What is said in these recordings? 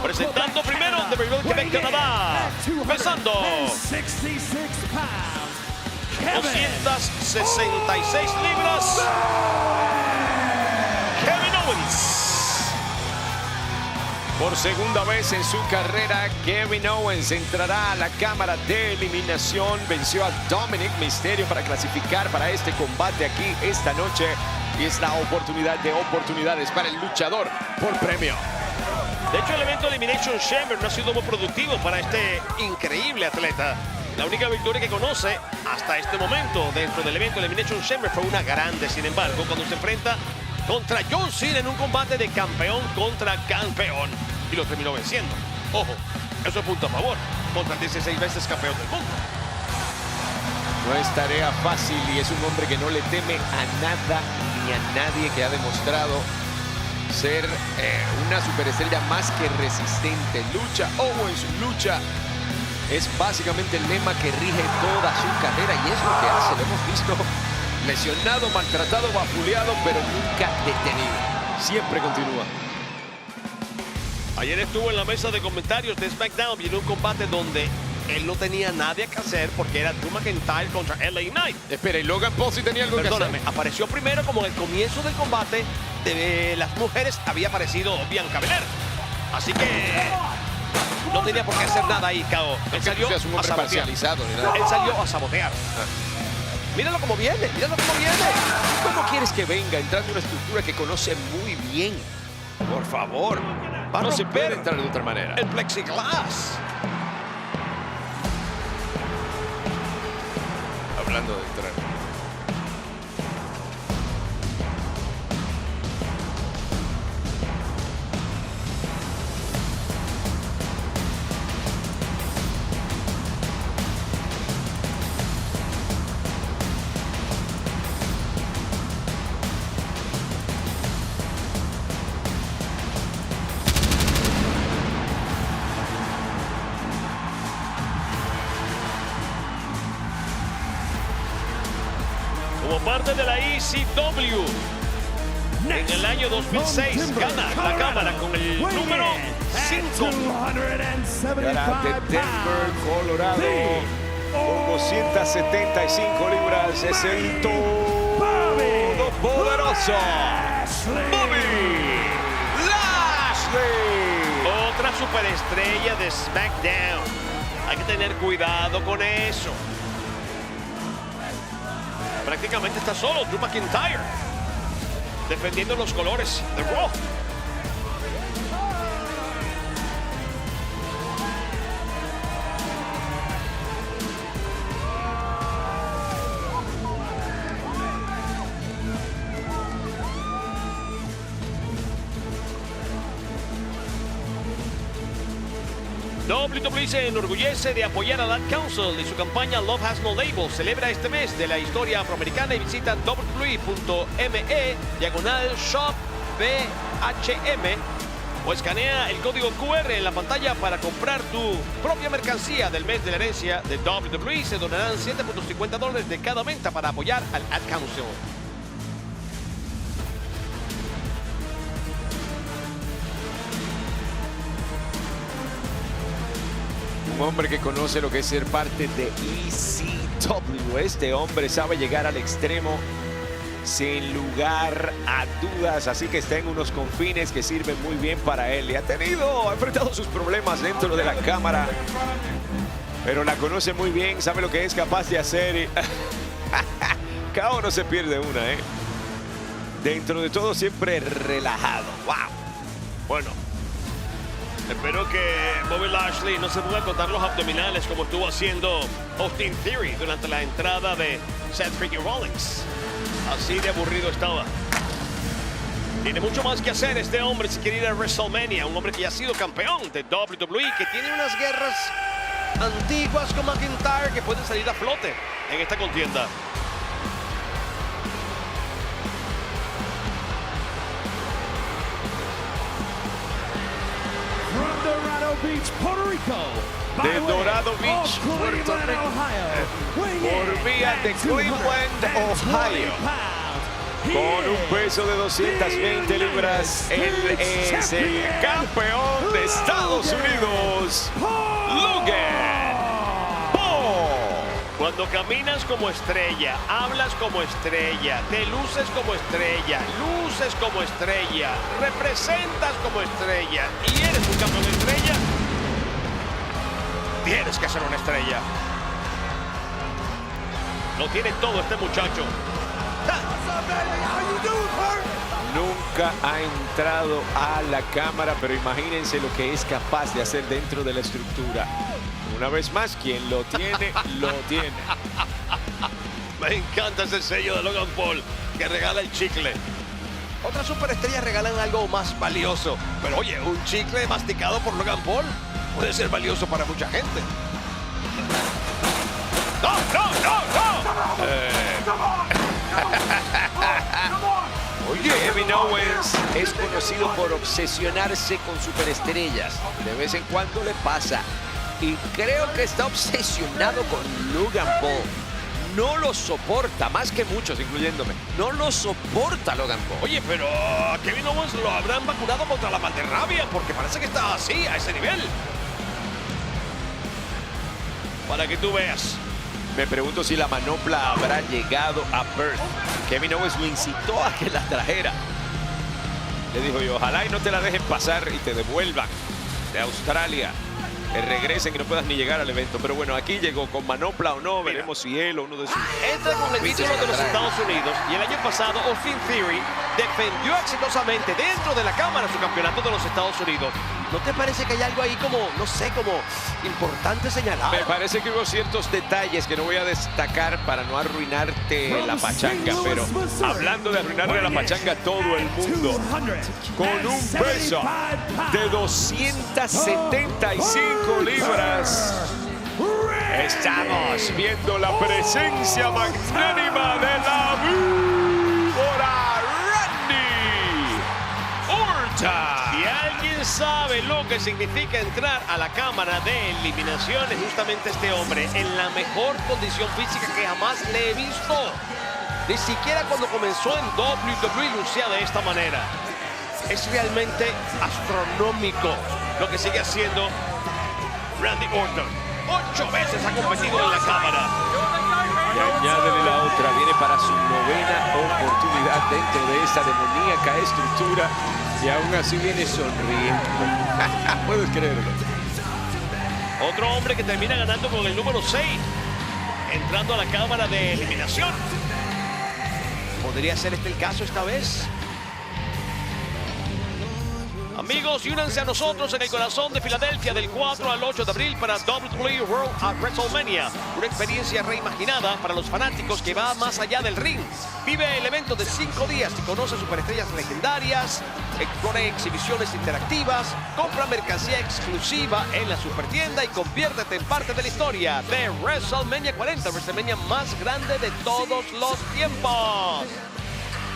Presentando primero de River Quebec, Canadá, pesando 266 libras, Kevin Owens. Por segunda vez en su carrera, Kevin Owens entrará a la cámara de eliminación. Venció a Dominic Mysterio para clasificar para este combate aquí esta noche. Y es la oportunidad de oportunidades para el luchador por premio. De hecho, el evento Elimination Chamber no ha sido muy productivo para este increíble atleta. La única victoria que conoce hasta este momento dentro del evento Elimination Chamber fue una grande, sin embargo, cuando se enfrenta contra John Cena en un combate de campeón contra campeón. Y lo terminó venciendo. Ojo, eso es punto a favor contra el 16 veces campeón del mundo. No es tarea fácil y es un hombre que no le teme a nada ni a nadie, que ha demostrado ser una superestrella más que resistente. Lucha Owens, lucha. Es básicamente el lema que rige toda su carrera y es lo que hace. Lo hemos visto lesionado, maltratado, vapuleado, pero nunca detenido. Siempre continúa. Ayer estuvo en la mesa de comentarios de SmackDown y en un combate donde él no tenía nada que hacer porque era Drew McIntyre contra LA Knight. Espera, ¿y Logan Paul sí tenía algo que hacer? Perdóname, apareció primero como en el comienzo del combate de las mujeres había aparecido Bianca Belair. Así que no tenía por qué hacer nada ahí, Cao. Él salió a sabotear. Él salió a sabotear. Míralo cómo viene, míralo cómo viene. ¿Cómo quieres que venga entrando en una estructura que conoce muy bien? Por favor, va a no se puede romper entrar de otra manera. el plexiglass. Hablando de entrar. Como parte de la ECW, en el año 2006 gana la cámara con el número 5. Ganará de Denver, Colorado, por 275 libras. Es el todopoderoso Bobby Lashley. Otra superestrella de SmackDown. Hay que tener cuidado con eso. Prácticamente está solo Drew McIntyre defendiendo los colores de Raw. WWE se enorgullece de apoyar a Ad Council y su campaña Love Has No Label. Celebra este mes de la historia afroamericana y visita www.me/shop-BHM o escanea el código QR en la pantalla para comprar tu propia mercancía del mes de la herencia de WWE. Se donarán $7.50 de cada venta para apoyar al Ad Council. Un hombre que conoce lo que es ser parte de ECW. Este hombre sabe llegar al extremo sin lugar a dudas, así que está en unos confines que sirven muy bien para él. Y ha enfrentado sus problemas dentro de la cámara, pero la conoce muy bien, sabe lo que es capaz de hacer. Y Cao no se pierde una, ¿eh? Dentro de todo siempre relajado. ¡Wow! Bueno, espero que Bobby Lashley no se pueda contar los abdominales como estuvo haciendo Austin Theory durante la entrada de Seth Freaking Rollins. Así de aburrido estaba. Tiene mucho más que hacer este hombre si quiere ir a WrestleMania. Un hombre que ya ha sido campeón de WWE, que tiene unas guerras antiguas con McIntyre que pueden salir a flote en esta contienda. De Dorado Beach, Puerto Rico, por vía de Cleveland, Ohio. Con un peso de 220 libras, él es el campeón de Estados Unidos, Logan Paul. Cuando caminas como estrella, hablas como estrella, te luces como estrella, luces como estrella, representas como estrella y eres un campeón de estrella, tienes que ser una estrella. Lo tiene todo este muchacho. Nunca ha entrado a la cámara, pero imagínense lo que es capaz de hacer dentro de la estructura. Una vez más, quien lo tiene, lo tiene. Me encanta ese sello de Logan Paul que regala el chicle. Otras superestrellas regalan algo más valioso. Pero oye, un chicle masticado por Logan Paul puede ser valioso para mucha gente. ¡No, no, no, no! Oye, Kevin Owens es conocido por obsesionarse con superestrellas. De vez en cuando le pasa. Y creo que está obsesionado con Logan Paul. No lo soporta, más que muchos, incluyéndome. No lo soporta Logan Paul. Oye, pero a Kevin Owens lo habrán vacunado contra la mantarrabia porque parece que está así, a ese nivel. Para que tú veas. Me pregunto si la manopla habrá llegado a Perth. Kevin Owens lo incitó a que la trajera. Le dijo yo, ojalá y no te la dejen pasar y te devuelvan de Australia. Que regresen y no puedas ni llegar al evento. Pero bueno, aquí llegó con manopla o no. Veremos si él o uno de sus... Entra con el título de los Estados Unidos y el año pasado Austin Theory defendió exitosamente dentro de la cámara su campeonato de los Estados Unidos. ¿No te parece que hay algo ahí como, no sé, como importante señalar? Me parece que hubo ciertos detalles que no voy a destacar para no arruinarte la pachanga, pero hablando de arruinarle la pachanga a todo el mundo, con un peso de 275 libras, estamos viendo la presencia magnánima de la víbora Randy Orton. Si alguien sabe lo que significa entrar a la cámara de eliminación, es justamente este hombre en la mejor condición física que jamás le he visto. Ni siquiera cuando comenzó en WWE lucía de esta manera. Es realmente astronómico lo que sigue haciendo Randy Orton. 8 veces ha competido en la cámara. Y añádele la otra, viene para su 9ª oportunidad dentro de esta demoníaca estructura y aún así viene sonriendo. Puedes creerlo. Otro hombre que termina ganando con el número 6, entrando a la cámara de eliminación. ¿Podría ser este el caso esta vez? Amigos, y únanse a nosotros en el corazón de Filadelfia del 4 al 8 de abril para WWE World at WrestleMania. Una experiencia reimaginada para los fanáticos que va más allá del ring. Vive el evento de 5 días y conoce superestrellas legendarias, explora exhibiciones interactivas, compra mercancía exclusiva en la supertienda y conviértete en parte de la historia de WrestleMania 40, WrestleMania más grande de todos los tiempos.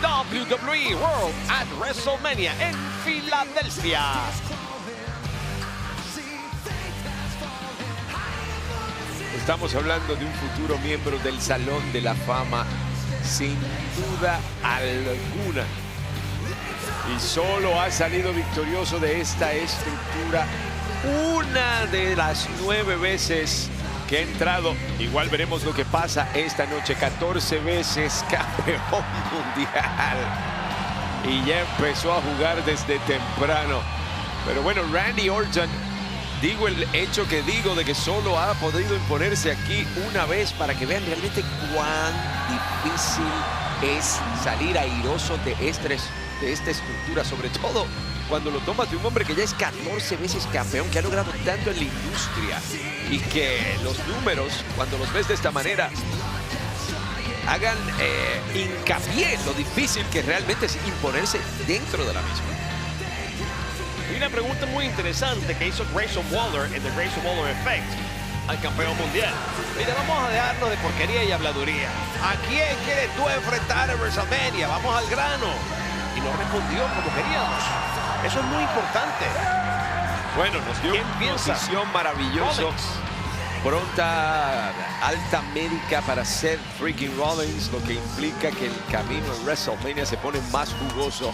WWE World at WrestleMania en Filadelfia. Estamos hablando de un futuro miembro del Salón de la Fama, sin duda alguna. Y solo ha salido victorioso de esta estructura una de las 9 veces que ha entrado. Igual veremos lo que pasa esta noche. 14 veces campeón mundial. Y ya empezó a jugar desde temprano. Pero bueno, Randy Orton, digo el hecho que digo de que solo ha podido imponerse aquí una vez para que vean realmente cuán difícil es salir airoso de esta estructura, sobre todo cuando lo tomas de un hombre que ya es 14 veces campeón, que ha logrado tanto en la industria y que los números, cuando los ves de esta manera, hagan hincapié en lo difícil que realmente es imponerse dentro de la misma. Y una pregunta muy interesante que hizo Grayson Waller en The Grayson Waller Effect al campeón mundial. Mira, vamos a dejarnos de porquería y habladuría. ¿A quién quieres tú enfrentar en WrestleMania? Vamos al grano. Y no respondió como queríamos. Eso es muy importante. Bueno, nos dio una posición maravillosa. pronta alta médica para Seth freaking Rollins, lo que implica que el camino en WrestleMania se pone más jugoso.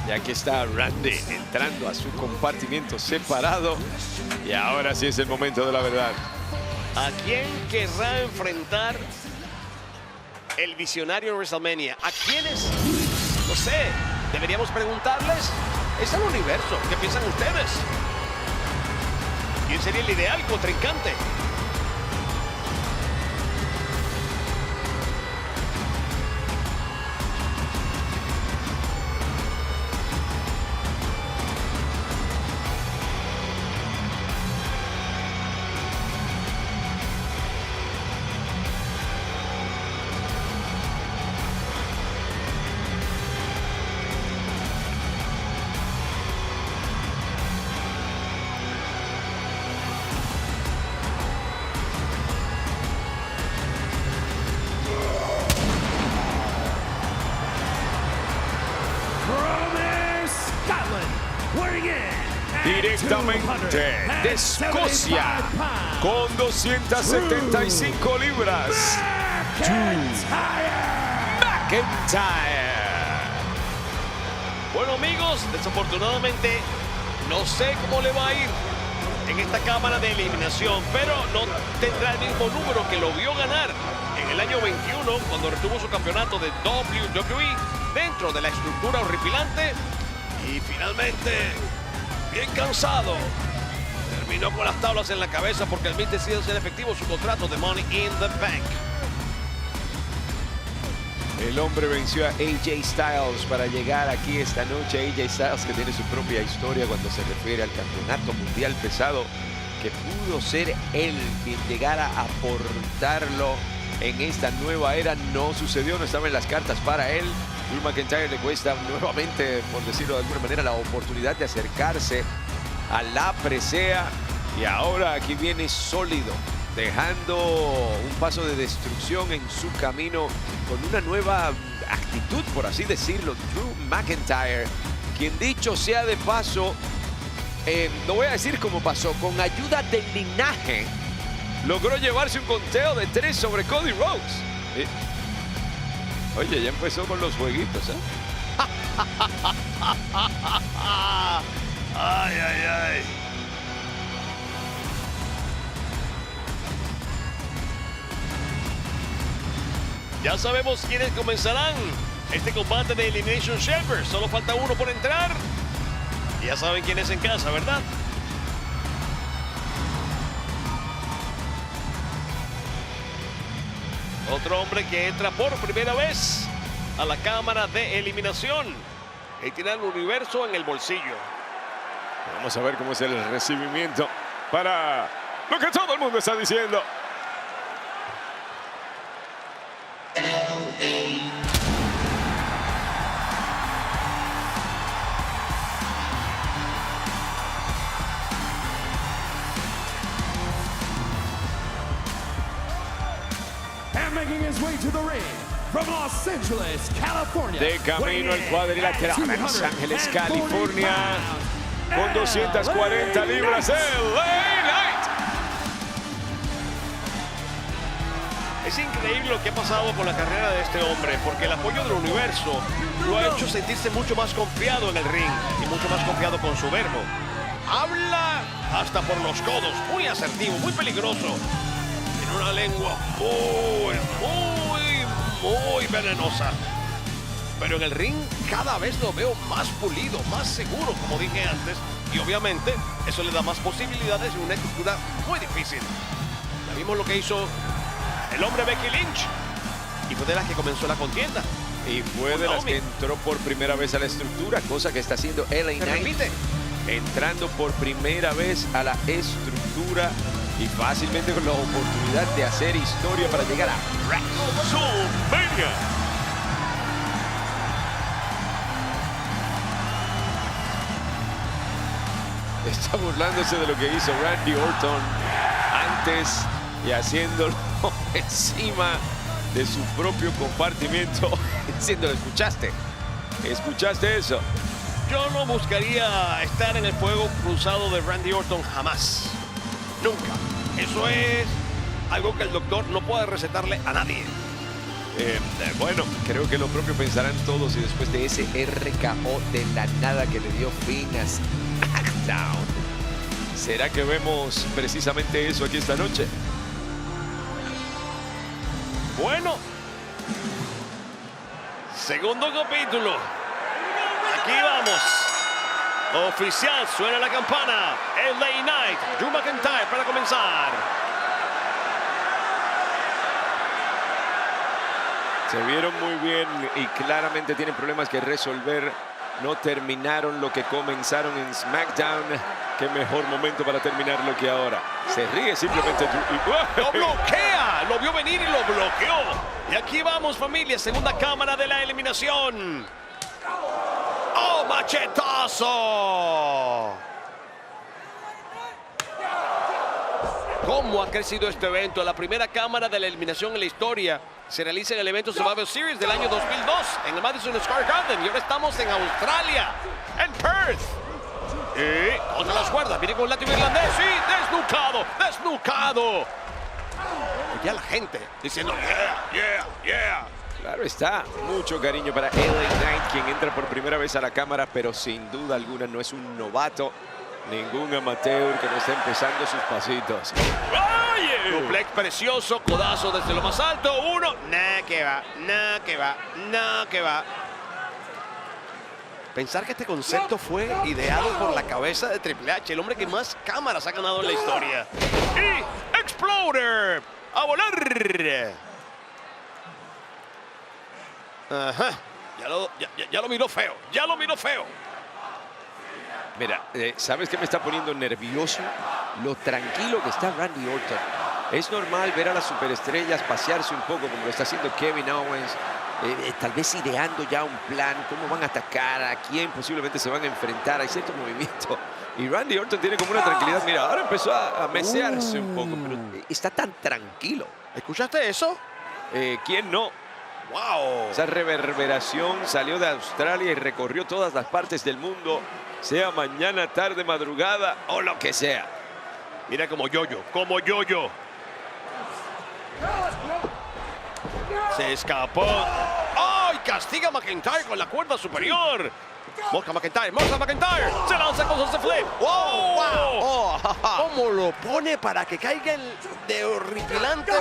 Y aquí está Randy entrando a su compartimiento separado. Y ahora sí es el momento de la verdad. ¿A quién querrá enfrentar el visionario en WrestleMania? ¿A quiénes? No sé. Deberíamos preguntarles. Es el universo. ¿Qué piensan ustedes? ¿Quién sería el ideal contrincante? Directamente de Escocia, con 275 libras, McIntyre. Bueno, amigos, desafortunadamente no sé cómo le va a ir en esta cámara de eliminación, pero no tendrá el mismo número que lo vio ganar en el año 21 cuando retuvo su campeonato de WWE dentro de la estructura horripilante y finalmente, bien cansado, terminó con las tablas en la cabeza porque el Miz decide hacer efectivo su contrato de Money in the Bank. El hombre venció a AJ Styles para llegar aquí esta noche. AJ Styles, que tiene su propia historia cuando se refiere al campeonato mundial pesado, que pudo ser él quien llegara a aportarlo en esta nueva era. No sucedió, no estaba en las cartas para él. Drew McIntyre le cuesta nuevamente, por decirlo de alguna manera, la oportunidad de acercarse a la presea. Y ahora aquí viene sólido, dejando un paso de destrucción en su camino con una nueva actitud, por así decirlo. Drew McIntyre, quien dicho sea de paso, no voy a decir cómo pasó, con ayuda del linaje, logró llevarse un conteo de 3 sobre Cody Rhodes. Oye, ya empezó con los jueguitos, ¿eh? Ay, ay, ay. Ya sabemos quiénes comenzarán este combate de Elimination Chamber. Solo falta uno por entrar. Y ya saben quién es en casa, ¿verdad? Otro hombre que entra por primera vez a la cámara de eliminación. Y tiene el universo en el bolsillo. Vamos a ver cómo es el recibimiento para lo que todo el mundo está diciendo. Making his way to the ring from Los Angeles, California. De camino al cuadrilátero de Los Ángeles, California, con 240 libras, LA Knight. Es increíble lo que ha pasado con la carrera de este hombre, porque el apoyo del universo lo ha hecho sentirse mucho más confiado en el ring y mucho más confiado con su verbo. Habla hasta por los codos, muy asertivo, muy peligroso. Tiene una lengua muy venenosa. Pero en el ring cada vez lo veo más pulido, más seguro, como dije antes. Y obviamente eso le da más posibilidades en una estructura muy difícil. Ya vimos lo que hizo el hombre Becky Lynch. Y fue de las que comenzó la contienda. Y fue de las que entró por primera vez a la estructura, cosa que está haciendo LA Knight. Repite. Entrando por primera vez a la estructura y fácilmente con la oportunidad de hacer historia para llegar a WrestleMania. Está burlándose de lo que hizo Randy Orton antes y haciéndolo encima de su propio compartimiento. Diciéndolo, ¿escuchaste? ¿Escuchaste eso? Yo no buscaría estar en el fuego cruzado de Randy Orton jamás. Nunca. Eso es algo que el doctor no puede recetarle a nadie. Bueno, creo que lo propio pensarán todos y después de ese RKO de la nada que le dio fin a SmackDown. ¿Será que vemos precisamente eso aquí esta noche? Bueno, segundo capítulo. Aquí vamos. Oficial, suena la campana. LA Knight, Drew McIntyre para comenzar. Se vieron muy bien y claramente tienen problemas que resolver. No terminaron lo que comenzaron en SmackDown. Qué mejor momento para terminarlo que ahora. Se ríe simplemente. Lo bloquea, lo vio venir y lo bloqueó. Y aquí vamos, familia, segunda cámara de la eliminación. ¡Oh, machetazo! ¿Cómo ha crecido este evento? La primera cámara de la eliminación en la historia se realiza en el evento Survivor Series del año 2002 en el Madison Square Garden. Y ahora estamos en Australia, en Perth. Y contra las cuerdas, viene con el látigo irlandés. ¡Sí! ¡Desnucado! ¡Desnucado! Y ya la gente diciendo ¡Yeah! ¡Yeah! ¡Yeah! Claro está, mucho cariño para LA Knight, quien entra por primera vez a la cámara, pero sin duda alguna no es un novato, ningún amateur que no esté empezando sus pasitos. Suplex precioso, codazo desde lo más alto, uno. Nah, que va, nah, que va, nah, que va. Pensar que este concepto fue ideado por la cabeza de Triple H, el hombre que más cámaras ha ganado en la historia. Y Exploder, a volar. Ajá, ya lo miró feo, ya lo miró feo. Mira, ¿sabes qué me está poniendo nervioso? Lo tranquilo que está Randy Orton. Es normal ver a las superestrellas pasearse un poco como lo está haciendo Kevin Owens. Tal vez ideando ya un plan, cómo van a atacar, a quién posiblemente se van a enfrentar. Hay cierto movimiento. Y Randy Orton tiene como una tranquilidad. Mira, ahora empezó a mesearse un poco, pero está tan tranquilo. ¿Escuchaste eso? ¿Quién no? ¡Wow! Esa reverberación salió de Australia y recorrió todas las partes del mundo, sea mañana, tarde, madrugada o lo que sea. Mira como yo-yo, como yo-yo. Se escapó. ¡Ay! Castiga a McIntyre con la cuerda superior. Mosca McIntyre. Se lanza con su flip. ¡Wow! ¡Wow! ¿Cómo lo pone para que caiga el de horripilante?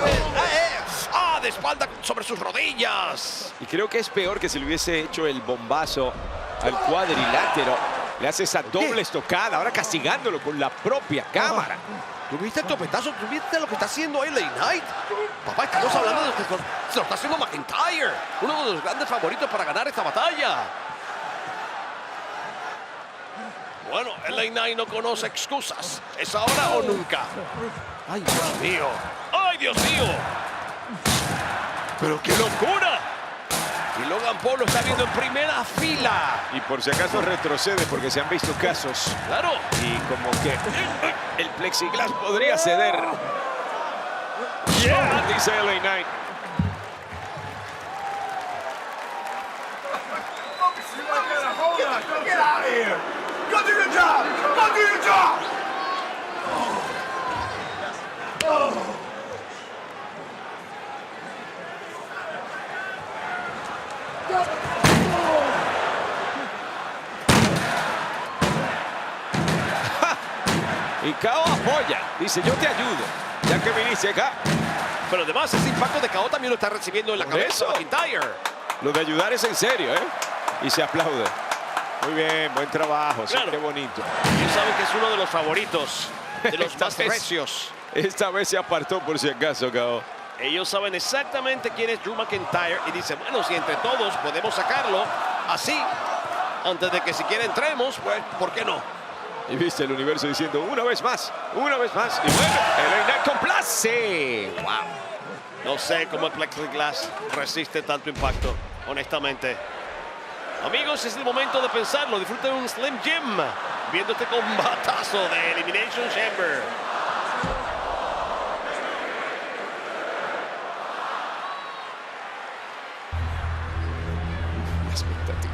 De espalda sobre sus rodillas. Y creo que es peor que si le hubiese hecho el bombazo al cuadrilátero. Le hace esa doble estocada, ahora castigándolo con la propia cámara. ¿Tuviste el topetazo? ¿Tuviste lo que está haciendo LA Knight? Papá, estamos hablando de lo que se lo está haciendo McIntyre. Uno de los grandes favoritos para ganar esta batalla. Bueno, LA Knight no conoce excusas. ¿Es ahora o nunca? ¡Ay, Dios mío! ¡Ay, Dios mío! ¡Pero qué locura! Y Logan Paul lo está viendo en primera fila. Y por si acaso retrocede porque se han visto casos. Claro. Y como que el plexiglas podría ceder. Yeah, dice LA Knight. Get out of here! Go do your job! Go do your job! Y KO apoya. Dice, yo te ayudo, ya que viniste acá. Pero además ese impacto de KO también lo está recibiendo en la cabeza McIntyre. Lo de ayudar es en serio, ¿eh? Y se aplaude. Muy bien, buen trabajo. Claro. Sí, qué bonito. Ellos saben que es uno de los favoritos, de los más recios. Esta vez se apartó por si acaso, KO. Ellos saben exactamente quién es Drew McIntyre y dicen, bueno, si entre todos podemos sacarlo así, antes de que siquiera entremos, pues, ¿por qué no? Y viste el universo diciendo, una vez más, una vez más. Y bueno, LA Knight complace. Wow. No sé cómo el plexiglass resiste tanto impacto, honestamente. Amigos, es el momento de pensarlo. Disfruten un Slim Jim viendo este combatazo de Elimination Chamber. Expectativa.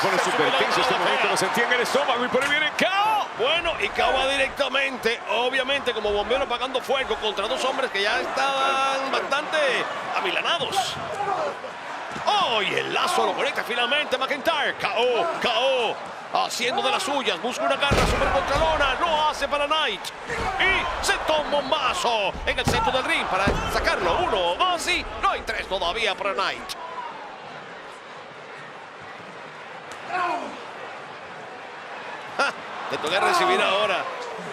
pone súper tenso este momento, lo sentía en el estómago y por ahí viene KO. Bueno, y KO va directamente, obviamente, como bombero apagando fuego contra dos hombres que ya estaban bastante amilanados. ¡Oh! Y el lazo lo conecta finalmente McIntyre. KO. Haciendo de las suyas, busca una garra super contralona, lo hace para Knight. Y se toma un bombazo en el centro del ring para sacarlo. 1, 2 y no hay 3 todavía para Knight. Te toca recibir ahora.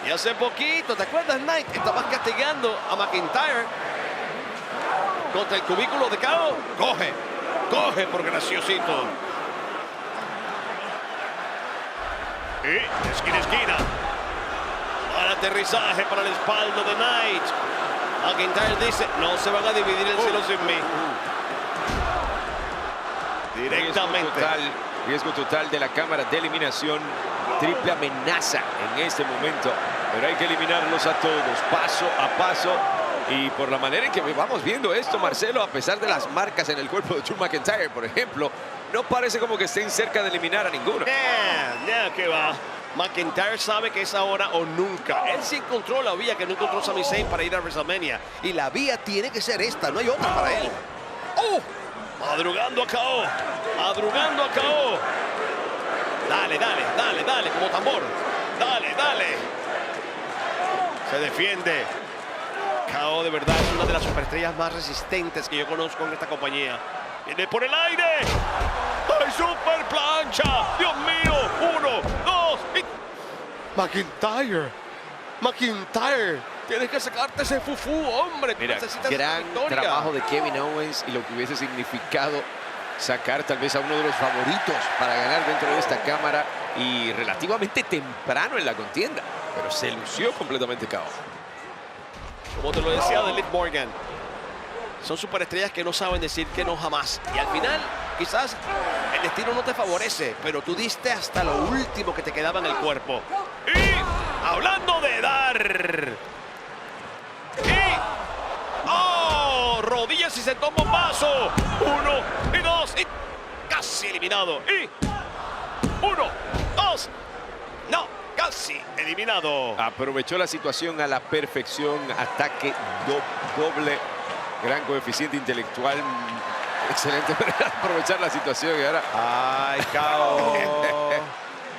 Y hace poquito, ¿te acuerdas, Knight? Estabas castigando a McIntyre contra el cubículo de KO. Coge por graciosito. Y esquina. Al aterrizaje para el espaldo de Knight. McIntyre dice, no se van a dividir el cielo sin mí. Directamente. Riesgo total de la cámara de eliminación. Triple amenaza en este momento. Pero hay que eliminarlos a todos, paso a paso. Y por la manera en que vamos viendo esto, Marcelo, a pesar de las marcas en el cuerpo de Drew McIntyre, por ejemplo, no parece como que estén cerca de eliminar a ninguno. Que va. McIntyre sabe que es ahora o nunca. Él sí encontró la vía que no encontró Sami Zayn para ir a WrestleMania. Y la vía tiene que ser esta, no hay otra para él. ¡Oh! Madrugando a KO. Dale, como tambor. Dale. Se defiende. KO de verdad es una de las superestrellas más resistentes que yo conozco en esta compañía. Viene por el aire. ¡Ay, super plancha! ¡Dios mío! 1, 2 y... McIntyre. Tienes que sacarte ese fufú, hombre. Mira, necesitas gran victoria. trabajo de Kevin Owens y lo que hubiese significado sacar tal vez a uno de los favoritos para ganar dentro de esta cámara y relativamente temprano en la contienda. Pero se lució completamente KO. Como te lo decía de Liv Morgan, son superestrellas que no saben decir que no jamás. Y al final, quizás el destino no te favorece, pero tú diste hasta lo último que te quedaba en el cuerpo. Y hablando de dar. Rodillas y se toma un paso. 1 y 2 y casi eliminado. Y 1, 2. No, casi eliminado. Aprovechó la situación a la perfección. Ataque doble. Gran coeficiente intelectual. Excelente para aprovechar la situación. Y ahora...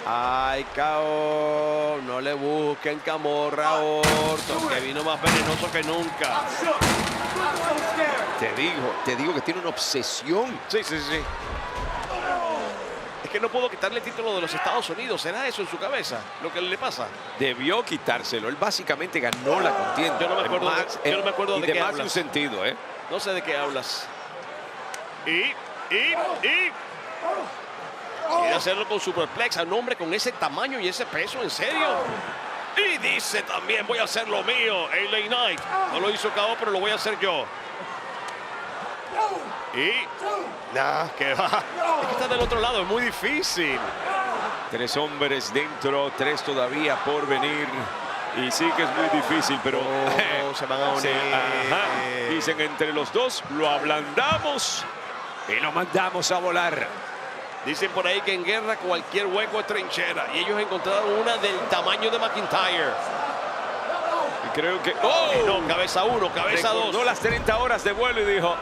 Ay, KO. No le busquen camorra a Orton, que vino más venenoso que nunca. Te digo que tiene una obsesión. Sí. Es que no puedo quitarle el título de los Estados Unidos. ¿Será eso en su cabeza lo que le pasa? Debió quitárselo. Él básicamente ganó la contienda. Yo no me acuerdo de qué más hablas. de un sentido, ¿eh? No sé de qué hablas. Y quiere hacerlo con superplex a un hombre con ese tamaño y ese peso, ¿en serio? Y dice también, voy a hacer lo mío, LA Knight. No lo hizo KO, pero lo voy a hacer yo. Y... que va. Es que está del otro lado, es muy difícil. 3 hombres dentro, 3 todavía por venir. Y sí que es muy difícil, pero... se van a unir. Dicen entre los dos, lo ablandamos y lo mandamos a volar. Dicen por ahí que en guerra cualquier hueco es trinchera. Y ellos encontraron una del tamaño de McIntyre. Y creo que... No, cabeza 1, cabeza 2. Recordó las 30 horas de vuelo y dijo,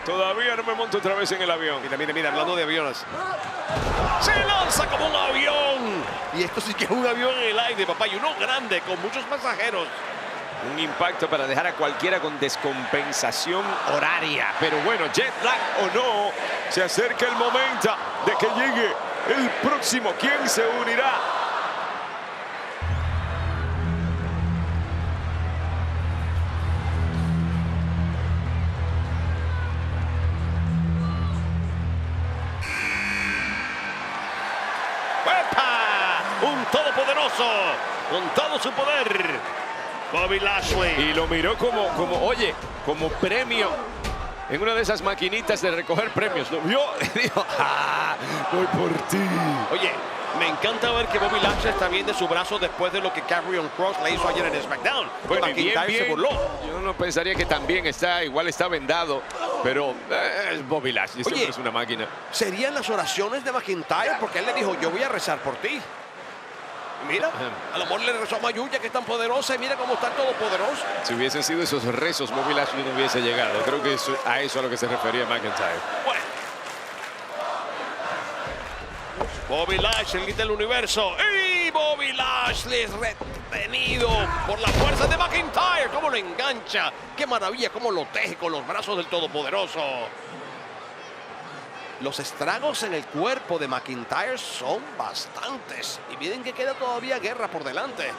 todavía no me monto otra vez en el avión. Mira, hablando de aviones. Se lanza como un avión. Y esto sí que es un avión en el aire, papá. Y uno grande, con muchos pasajeros. Un impacto para dejar a cualquiera con descompensación horaria. Pero bueno, jet lag o no, se acerca el momento de que llegue el próximo. ¿Quién se unirá? ¡Epa! Un todopoderoso con todo su poder. Bobby Lashley. Y lo miró como premio en una de esas maquinitas de recoger premios. Lo vio y dijo, voy por ti. Oye, Me encanta ver que Bobby Lashley está bien de su brazo después de lo que Karrion Kross le hizo ayer en SmackDown. Bueno, y McIntyre se burló. Yo no pensaría que también está, igual está vendado, pero es Bobby Lashley, Oye, es una máquina. ¿Serían las oraciones de McIntyre? Porque él le dijo, yo voy a rezar por ti. Mira, a lo mejor le rezó a Mayuya, que es tan poderosa, y mira cómo está todopoderoso. Si hubiesen sido esos rezos, Bobby Lashley no hubiese llegado. Creo que a eso a lo que se refería McIntyre. Bueno. Bobby Lashley quita el universo. Y Bobby Lashley es retenido por la fuerza de McIntyre. Cómo lo engancha. Qué maravilla, cómo lo teje con los brazos del todopoderoso. Los estragos en el cuerpo de McIntyre son bastantes. Y miren que queda todavía guerra por delante.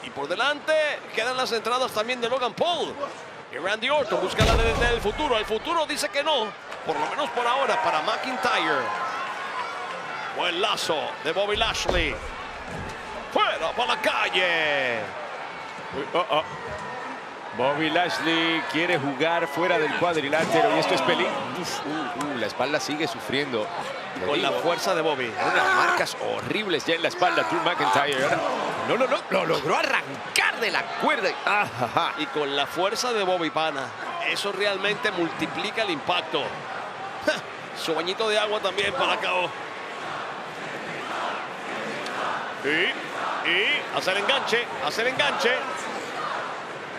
Y por delante quedan las entradas también de Logan Paul. Y Randy Orton busca la desde el futuro. El futuro dice que no. Por lo menos por ahora para McIntyre. Buen lazo de Bobby Lashley. Fuera para la calle. Bobby Lashley quiere jugar fuera del cuadrilátero y esto es peligro. La espalda sigue sufriendo. Con la fuerza de Bobby. Unas marcas horribles ya en la espalda. Drew McIntyre. Ahora, no, lo logró arrancar de la cuerda. Y con la fuerza de Bobby, pana, eso realmente multiplica el impacto. Su bañito de agua también para KO. Y hace el enganche.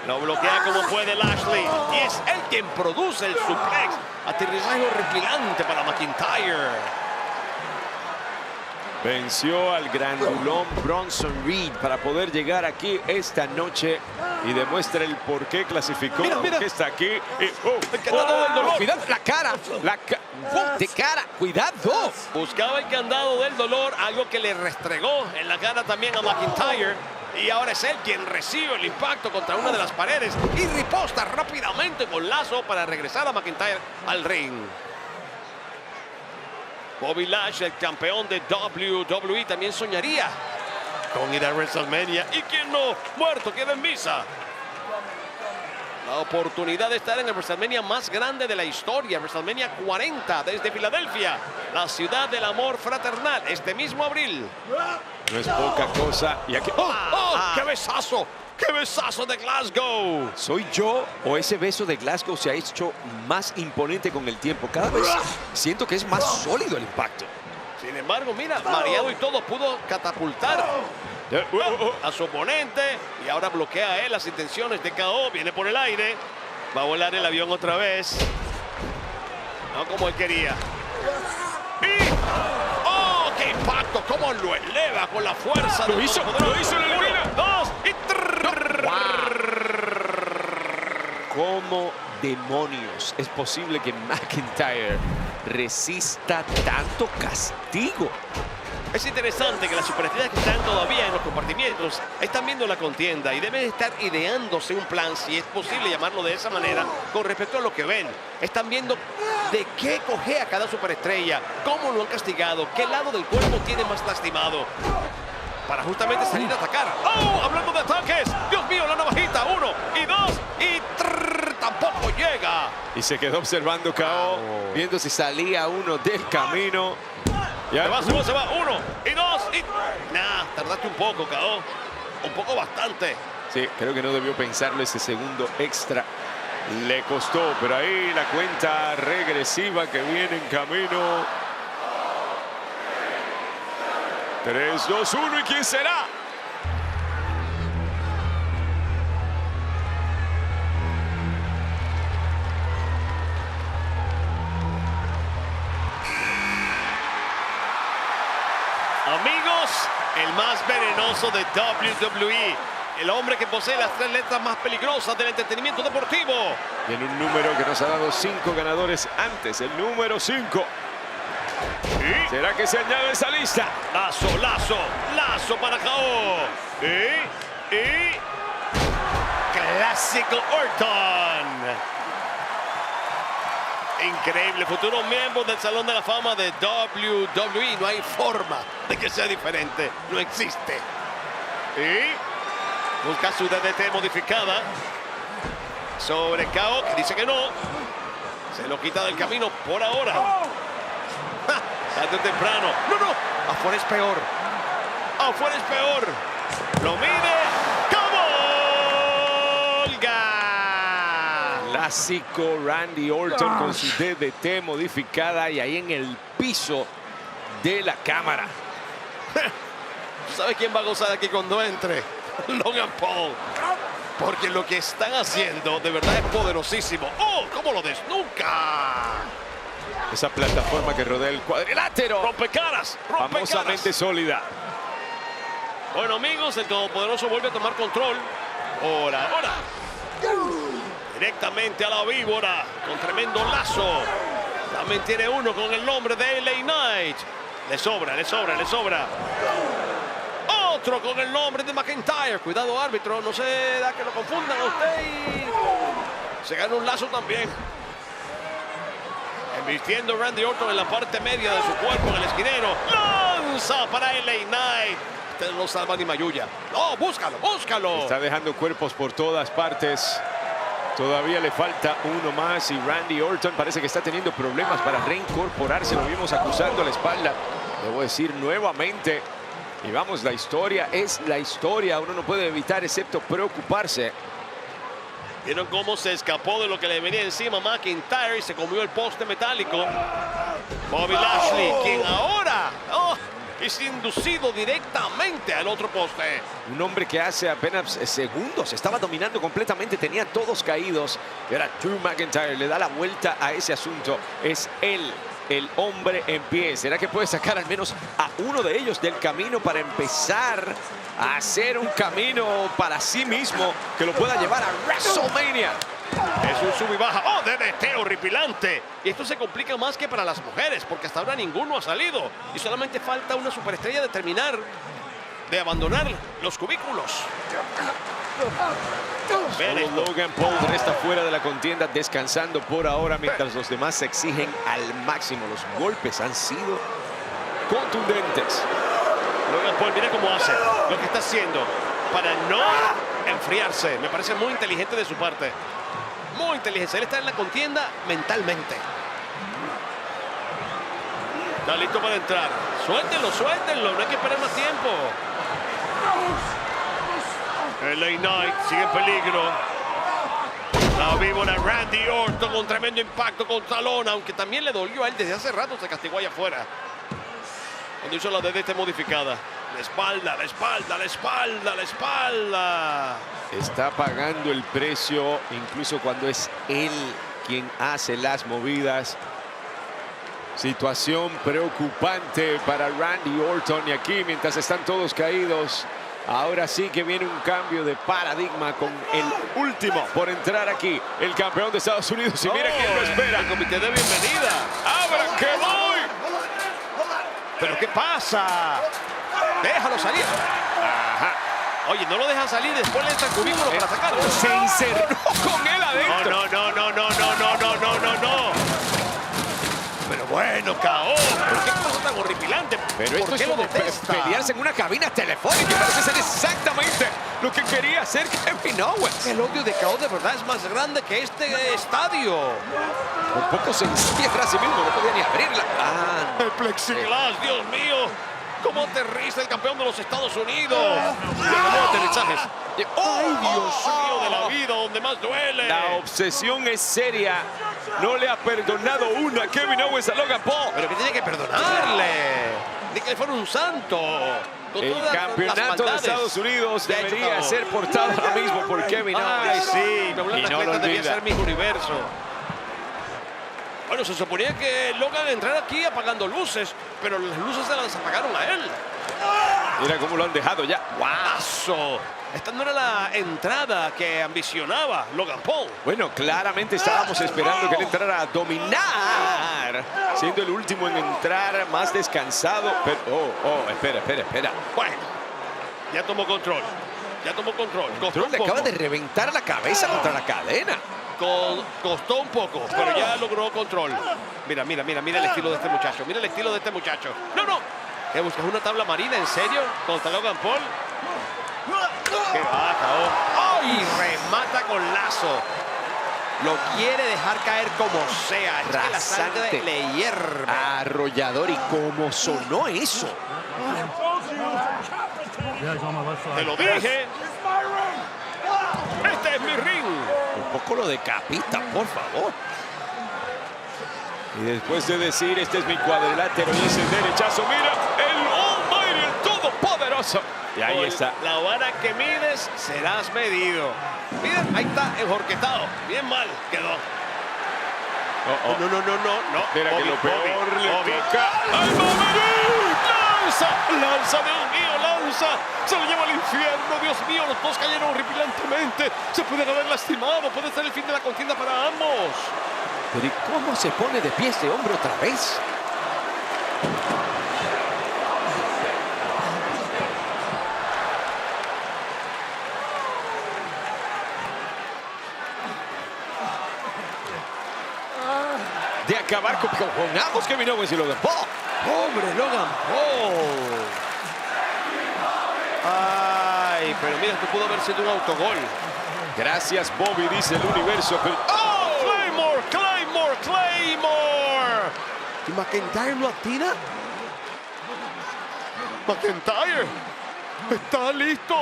Lo bloquea como puede Lashley. Y es él quien produce el suplex. Aterrizaje horripilante para McIntyre. Venció al grandulón Bronson Reed para poder llegar aquí esta noche y demuestra el por qué clasificó. Mira. Por qué está aquí. Cuidado, la cara. De cara. Cuidado. Buscaba el candado del dolor, algo que le restregó en la cara también a McIntyre. Y ahora es él quien recibe el impacto contra una de las paredes y riposta rápidamente con lazo para regresar a McIntyre al ring. Bobby Lashley, el campeón de WWE, también soñaría con ir a WrestleMania. ¿Y quién no? Muerto, queda en misa. La oportunidad de estar en el WrestleMania más grande de la historia, WrestleMania 40, desde Filadelfia, la ciudad del amor fraternal, este mismo abril. No es poca cosa. Y aquí. ¡Qué besazo! ¡Qué besazo de Glasgow! ¿Soy yo o ese beso de Glasgow se ha hecho más imponente con el tiempo? Cada vez siento que es más sólido el impacto. Sin embargo, mira, mareado y todo, pudo catapultar a su oponente y ahora bloquea a él las intenciones de KO. Viene por el aire, va a volar el avión otra vez. No como él quería. Y ¡oh, qué impacto! ¡Cómo lo eleva con la fuerza! Lo hizo, lo elimina. 2 y 3. ¿Cómo demonios es posible que McIntyre resista tanto castigo? Es interesante que las superestrellas que están todavía en los compartimientos están viendo la contienda y deben estar ideándose un plan, si es posible llamarlo de esa manera, con respecto a lo que ven. Están viendo de qué cojea cada superestrella, cómo lo han castigado, qué lado del cuerpo tiene más lastimado, para justamente salir a atacar. ¡Oh! Hablando de ataques, Dios mío, la navajita, 1 y 2 y 3, tampoco llega. Y se quedó observando KO, viendo si salía uno del camino. Ya. Se va, 1 y 2 y... Nah, tardaste un poco, KO. Un poco bastante. Sí, creo que no debió pensarlo ese segundo extra. Le costó, pero ahí la cuenta regresiva que viene en camino. 3, 2, 1, ¿y quién será? Amigos, el más venenoso de WWE. El hombre que posee las 3 letras más peligrosas del entretenimiento deportivo. Y en un número que nos ha dado 5 ganadores antes, el número 5. ¿Será que se añade esa lista? Lazo para KO. Y clásico Orton. Increíble, futuro miembro del Salón de la Fama de WWE. No hay forma de que sea diferente, no existe. Y busca su DDT modificada sobre KO, que dice que no. Se lo quita del camino por ahora. Tarde o temprano. No. Afuera es peor. Afuera es peor. Lo mide. ¡Colga! Clásico Randy Orton con su DDT modificada y ahí en el piso de la cámara. ¿Sabe quién va a gozar aquí cuando entre? Logan Paul. Porque lo que están haciendo de verdad es poderosísimo. ¡Oh! ¡Cómo lo desnuca! Esa plataforma que rodea el cuadrilátero. ¡Rompecaras! Famosamente sólida. Bueno, amigos, el todopoderoso vuelve a tomar control. ¡Hora! Directamente a la víbora. Con tremendo lazo. También tiene uno con el nombre de LA Knight. Le sobra. Otro con el nombre de McIntyre. Cuidado, árbitro, no se da que lo confundan a usted. Y se gana un lazo también. Embistiendo Randy Orton en la parte media de su cuerpo, en el esquinero. Lanza para LA Knight. Usted no salva ni Mayuya. No, búscalo. Está dejando cuerpos por todas partes. Todavía le falta uno más y Randy Orton parece que está teniendo problemas para reincorporarse. Lo vimos acusando la espalda. Debo decir nuevamente. Y vamos, la historia es la historia. Uno no puede evitar excepto preocuparse. ¿Vieron cómo se escapó de lo que le venía encima McIntyre y se comió el poste metálico? Bobby Lashley, quien ahora es inducido directamente al otro poste. Un hombre que hace apenas segundos estaba dominando completamente, tenía todos caídos. Y ahora Drew McIntyre le da la vuelta a ese asunto. Es él, el hombre en pie. ¿Será que puede sacar al menos a uno de ellos del camino para empezar a hacer un camino para sí mismo que lo pueda llevar a WrestleMania? Es un sub y baja. ¡Oh, DDT horripilante! Y esto se complica más que para las mujeres, porque hasta ahora ninguno ha salido. Y solamente falta una superestrella de terminar de abandonar los cubículos. Solo Logan Paul resta fuera de la contienda, descansando por ahora, mientras los demás se exigen al máximo. Los golpes han sido contundentes. Logan Paul, mira cómo hace lo que está haciendo para no enfriarse. Me parece muy inteligente de su parte. Muy inteligente. Él está en la contienda mentalmente. Está listo para entrar. Suéltenlo. No hay que esperar más tiempo. LA Knight sigue en peligro. La víbora Randy Orton con tremendo impacto contra Lona, aunque también le dolió a él desde hace rato. Se castigó allá afuera cuando hizo la DDT modificada. La espalda. Está pagando el precio, incluso cuando es él quien hace las movidas. Situación preocupante para Randy Orton. Y aquí, mientras están todos caídos, ahora sí que viene un cambio de paradigma con el último por entrar aquí, el campeón de Estados Unidos. Y mira quién lo espera. El comité de bienvenida. ¡Abran que voy! ¿Pero qué pasa? Déjalo salir. Ajá. Oye, no lo dejan salir, después le entra el cubículo para sacarlo. Se encerró con él adentro. No. Pero bueno, KO. ¿Pero qué cosa tan horripilante? Pero esto ¿Por es qué lo como detesta? pelearse en una cabina telefónica. Parece ser exactamente lo que quería hacer Kevin Owens. El odio de KO de verdad es más grande que este estadio. Un poco se encierra a sí mismo, no podía ni abrirla. El plexiglas, Dios mío. ¿Cómo aterriza el campeón de los Estados Unidos? Llegamos a aterrizajes. ¡Ay, Dios mío de la vida, donde más duele! La obsesión es seria. No le ha perdonado una a Kevin Owens a Logan Paul. Pero que tiene que perdonarle. Ni que fuera un santo. Con El todas las campeonato de maldades Estados Unidos que ha hecho debería KO. ser portado ahora mismo por Kevin Ay, Owens. sí, Y no lo debía olvida. ser mi universo. Bueno, se suponía que Logan entrara aquí apagando luces, pero las luces se las apagaron a él. Mira cómo lo han dejado ya. ¡Guaso! Esta no era la entrada que ambicionaba Logan Paul. Bueno, claramente estábamos esperando que él entrara a dominar, siendo el último en entrar, más descansado. Pero, espera. Bueno, ya tomó control. Costó un Le poco. acaba de reventar la cabeza contra la cadena. Costó un poco, pero ya logró control. Mira el estilo de este muchacho. No. ¿Qué buscas? ¿Una tabla marina? ¿En serio? ¿Contra Logan Paul? ¡Qué va, KO! ¡Ay! Remata con lazo. Lo quiere dejar caer como sea. Es que la sangre Rasante. le hierve. Arrollador. ¿Y cómo sonó eso? Te lo dije. Este es mi ring. Un poco lo decapita, por favor. Y después de decir, este es mi cuadrilátero y ese derechazo, mira, el Almighty, el Todopoderoso. Y ahí Con está. la vara que mides, serás medido. Mira, ahí está, enjorquetado. Bien mal quedó. Oh. No. Mira que Bobby, lo peor Bobby, le Bobby. toca al Maverick. Lanza, Dios mío, lanza. Se lo lleva al infierno, Dios mío. Los dos cayeron horripilantemente. Se pueden haber lastimado. Puede ser el fin de la contienda para ambos. Pero ¿y cómo se pone de pie este hombre otra vez? De acabar con ambos, Kevin Owens y Logan Paul. Pobre Logan Paul. Ay, pero mira, esto pudo haber sido un autogol. Gracias, Bobby, dice el universo. Pero... ¡Oh! Claymore. ¿Y McIntyre lo atina? McIntyre está listo.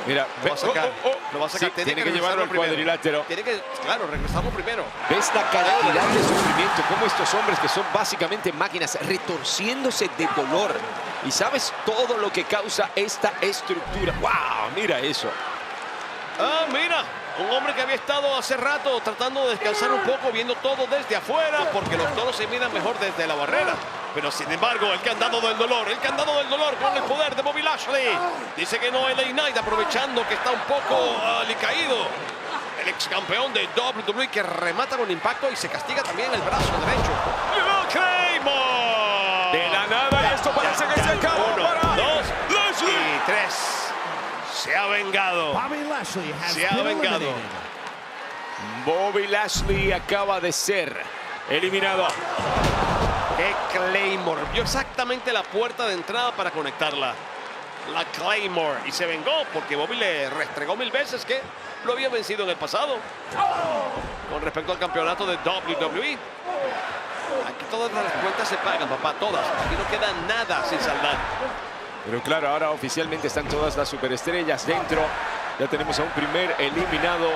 Mira, Lo va a sacar. Lo va a sacar. Sí, tiene que llevarlo al primero. cuadrilátero. Tiene que, claro, regresarlo primero. ¿Ves la cantidad de sufrimiento? Como estos hombres que son básicamente máquinas retorciéndose de dolor. Y sabes todo lo que causa esta estructura. ¡Wow! Mira eso. Ah, mira, un hombre que había estado hace rato tratando de descansar un poco, viendo todo desde afuera, porque los toros se miran mejor desde la barrera. Pero sin embargo, el que han dado del dolor con el poder de Bobby Lashley. Dice que no, LA Knight, aprovechando que está un poco alicaído. El ex campeón de WWE que remata con impacto y se castiga también el brazo derecho. Claymore. De la nada, esto parece que se acabó. 1, 2 y 3. Se ha vengado. Bobby Lashley has Se ha been vengado. eliminated. Bobby Lashley acaba de ser eliminado. ¡Qué Claymore! Vio exactamente la puerta de entrada para conectarla. La Claymore. Y se vengó porque Bobby le restregó 1000 veces que lo había vencido en el pasado. Con respecto al campeonato de WWE. Aquí todas las cuentas se pagan, papá. Todas. Aquí no queda nada sin saldar. Pero claro, ahora oficialmente están todas las superestrellas dentro. Ya tenemos a un primer eliminado.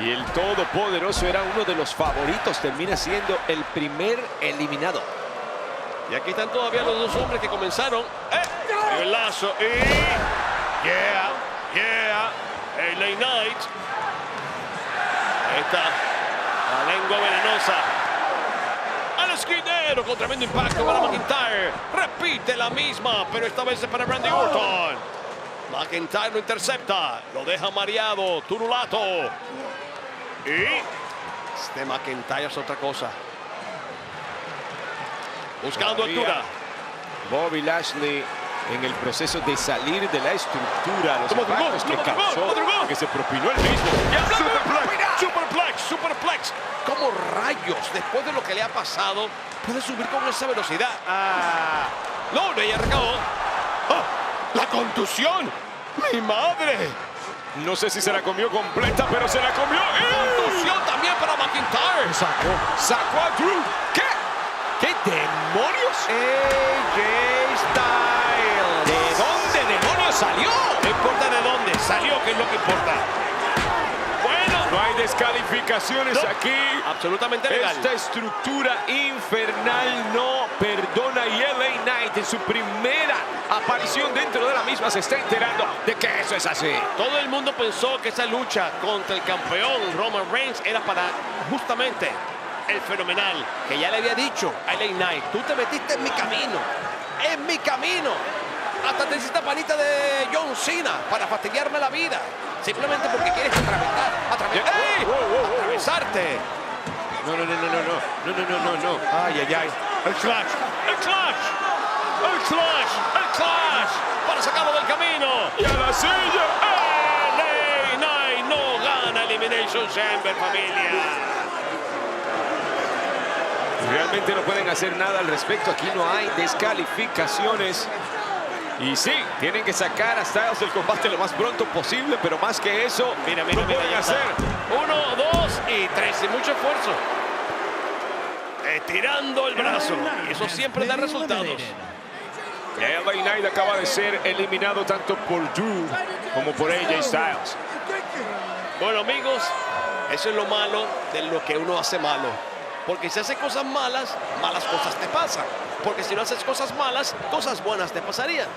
Y el Todopoderoso era uno de los favoritos. Termina siendo el primer eliminado. Y aquí están todavía los dos hombres que comenzaron. El lazo y... LA Knight. Ahí está. La lengua venenosa. Al esquinero con tremendo impacto para McIntyre. Repite la misma, pero esta vez es para Randy Orton. McIntyre lo intercepta. Lo deja mareado. Turulato. Y este McIntyre es otra cosa. Buscando Todavía altura. Bobby Lashley en el proceso de salir de la estructura. Los impactos que causó, que se propinó el mismo. Superplex. ¿Cómo rayos, después de lo que le ha pasado, puede subir con esa velocidad? No, ya arrancó. ¡La contusión! ¡Mi madre! No sé si se la comió completa, pero se la comió. Contusión también para McIntyre. Sacó a Drew. ¿Qué? ¿Qué demonios? AJ Styles. ¿De dónde demonios salió? No importa de dónde salió, que es lo que importa. Bueno, No hay descalificaciones aquí. absolutamente legal. Esta estructura infernal no perdona, y LA Knight en su primera aparición dentro de la misma se está enterando de que eso es así. Todo el mundo pensó que esa lucha contra el campeón Roman Reigns era para justamente el fenomenal, que ya le había dicho a LA Knight: tú te metiste en mi camino. Hasta te hiciste panita de John Cena para fastidiarme la vida, simplemente porque quieres atravesarte. No. Ay. El clash. Para sacarlo del camino. Y a la silla. LA Knight no gana Elimination Chamber, familia. Realmente no pueden hacer nada al respecto. Aquí no hay descalificaciones. Y sí, tienen que sacar a Styles del combate lo más pronto posible, pero más que eso, Mira, no pueden ya está. hacer. 1, 2 y 3, sin mucho esfuerzo. estirando el brazo. Y eso siempre da resultados. LA Knight acaba de ser eliminado tanto por Drew como por AJ Styles. Bueno, amigos, eso es lo malo de lo que uno hace malo. Porque si haces cosas malas, malas cosas te pasan. Porque si no haces cosas malas, cosas buenas te pasarían.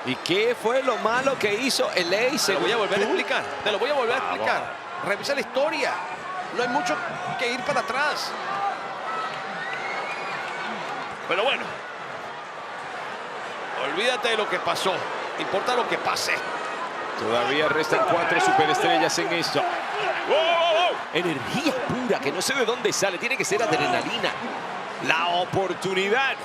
¿Y qué fue lo malo que hizo LA? Te lo voy a volver a explicar. Te lo voy a volver a explicar. Revisa la historia. No hay mucho que ir para atrás. Pero bueno. Olvídate de lo que pasó. Importa lo que pase. Todavía restan 4 superestrellas en esto. Energía pura que no sé de dónde sale. Tiene que ser adrenalina. La oportunidad.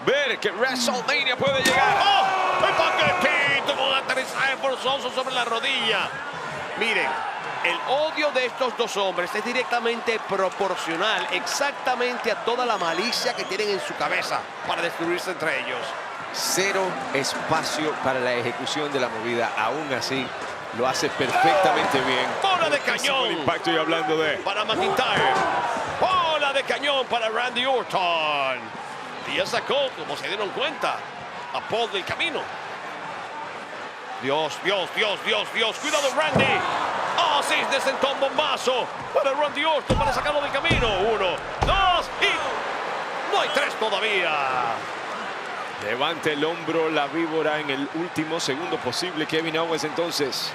Ver que WrestleMania puede llegar. ¡Oh! El paquetito con aterrizaje forzoso sobre la rodilla. Miren, el odio de estos dos hombres es directamente proporcional exactamente a toda la malicia que tienen en su cabeza para destruirse entre ellos. Cero espacio para la ejecución de la movida. Aún así, lo hace perfectamente bien. ¡Bola de cañón! El impacto y hablando de... Para McIntyre. ¡Bola de cañón para Randy Orton! Y ya sacó, como se dieron cuenta, a Paul del camino. Dios, Dios, Dios, Dios, Dios. ¡Cuidado, Randy! ¡Ah, sí! Desentó un bombazo para Randy Orton para sacarlo del camino. 1, 2 y... no hay 3 todavía. Levanta el hombro la víbora en el último segundo posible. Kevin Owens entonces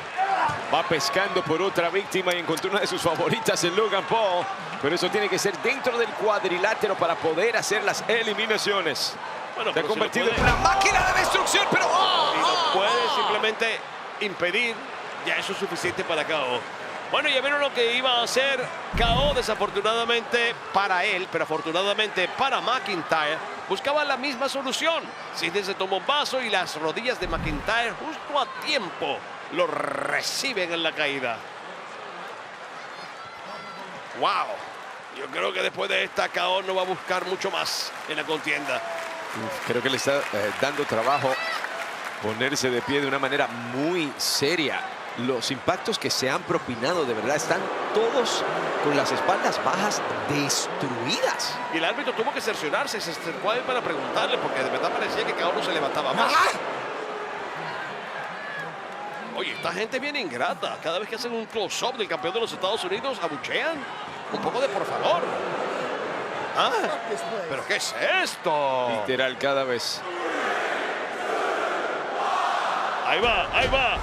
va pescando por otra víctima y encontró una de sus favoritas en Logan Paul. Pero eso tiene que ser dentro del cuadrilátero para poder hacer las eliminaciones. Bueno, se ha convertido si en una máquina de destrucción, pero... Si lo puede simplemente impedir, ya eso es suficiente para KO. Bueno, ya vieron lo que iba a hacer KO, desafortunadamente para él, pero afortunadamente para McIntyre. Buscaba la misma solución. Sidney se tomó un vaso y las rodillas de McIntyre justo a tiempo lo reciben en la caída. ¡Wow! Yo creo que después de esta KO no va a buscar mucho más en la contienda. Creo que le está dando trabajo ponerse de pie de una manera muy seria. Los impactos que se han propinado, de verdad, están todos con las espaldas bajas destruidas. Y el árbitro tuvo que cerciorarse, se acercó a él para preguntarle, porque de verdad parecía que KO no se levantaba más. Oye, esta gente viene ingrata. Cada vez que hacen un close-up del campeón de los Estados Unidos, abuchean. Un poco de por favor. ¿Ah? ¿Pero qué es esto? Literal, cada vez. Ahí va, ahí va.